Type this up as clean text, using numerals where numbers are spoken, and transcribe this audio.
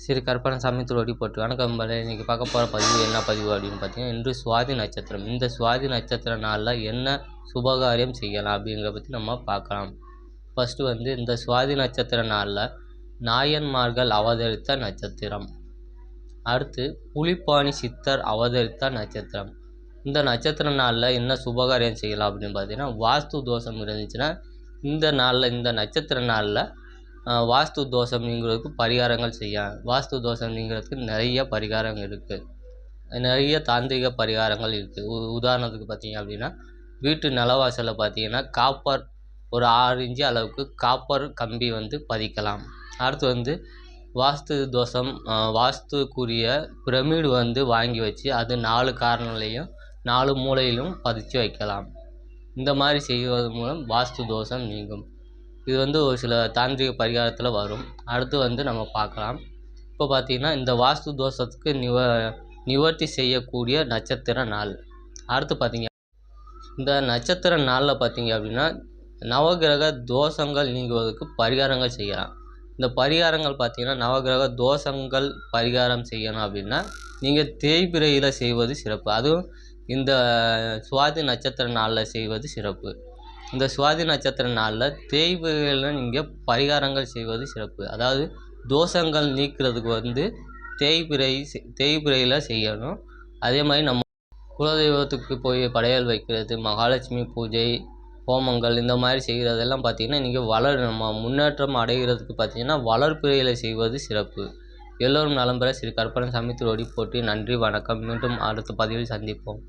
ஸ்ரீ கருப்பணசாமி திருவடி போட்டு வணக்கம் நண்பர்களே. இன்றைக்கி பார்க்க போகிற பதிவு என்ன பதிவு அப்படின்னு பார்த்தீங்கன்னா, இன்று சுவாதி நட்சத்திரம். இந்த சுவாதி நட்சத்திர நாளில் என்ன சுபகாரியம் செய்யலாம் அப்படிங்கிறத பற்றி நம்ம பார்க்கலாம். ஃபஸ்ட்டு இந்த சுவாதி நட்சத்திர நாளில் நாயன்மார்கள் அவதரித்த நட்சத்திரம். அடுத்து புலிப்பாணி சித்தர் அவதரித்த நட்சத்திரம். இந்த நட்சத்திர நாளில் என்ன சுபகாரியம் செய்யலாம் அப்படின்னு பார்த்தீங்கன்னா, வாஸ்து தோஷம் இருந்துச்சுன்னா இந்த நாளில் இந்த நட்சத்திர நாளில் வாஸ்து தோஷம் நீங்கிறதுக்கு பரிகாரங்கள் செய்யலாம். வாஸ்து தோஷம் நீங்கிறதுக்கு நிறைய பரிகாரங்கள் இருக்குது, நிறைய தாந்திரிக பரிகாரங்கள் இருக்குது. உதாரணத்துக்கு பார்த்தீங்க அப்படின்னா, வீட்டு நிலவாசலில் பார்த்தீங்கன்னா காப்பர் ஒரு 6 இன்ச்சு அளவுக்கு காப்பர் கம்பி பதிக்கலாம். அடுத்து வாஸ்து தோஷம் வாஸ்துக்குரிய பிரமிடு வாங்கி வச்சு அது 4 கார்னர்லையும் 4 மூலையிலும் பதிச்சு வைக்கலாம். இந்த மாதிரி செய்வது மூலம் வாஸ்து தோஷம் நீங்கும். இது ஒரு சில தாந்திரிக பரிகாரத்தில் வரும். அடுத்து நம்ம பார்க்கலாம். இப்போ பார்த்தீங்கன்னா, இந்த வாஸ்து தோஷத்துக்கு நிவர்த்தி செய்யக்கூடிய நட்சத்திர நாள். அடுத்து பார்த்தீங்க, இந்த நட்சத்திர நாளில் பார்த்தீங்க அப்படின்னா நவகிரக தோஷங்கள் நீங்குவதற்கு பரிகாரங்கள் செய்யலாம். இந்த பரிகாரங்கள் பார்த்தீங்கன்னா, நவகிரக தோஷங்கள் பரிகாரம் செய்யணும் அப்படின்னா நீங்கள் தேய்பிரையில் செய்வது சிறப்பு. அதுவும் இந்த சுவாதி நட்சத்திர நாளில் செய்வது சிறப்பு. இந்த சுவாதி நட்சத்திர நாளில் தேய்பிரையில் நீங்கள் பரிகாரங்கள் செய்வது சிறப்பு. அதாவது தோஷங்கள் நீக்கிறதுக்கு தேய்பிரையில் செய்யணும். அதே மாதிரி நம்ம குலதெய்வத்துக்கு போய் படையல் வைக்கிறது, மகாலட்சுமி பூஜை, ஹோமங்கள் இந்த மாதிரி செய்கிறதெல்லாம் பார்த்திங்கன்னா நீங்கள் நம்ம முன்னேற்றம் அடைகிறதுக்கு பார்த்திங்கன்னா வளர்பிறையில் செய்வது சிறப்பு. எல்லோரும் நலம் பெற ஸ்ரீ கருப்பணசாமி திருவடி போற்றி. நன்றி, வணக்கம். மீண்டும் அடுத்த பதிவில் சந்திப்போம்.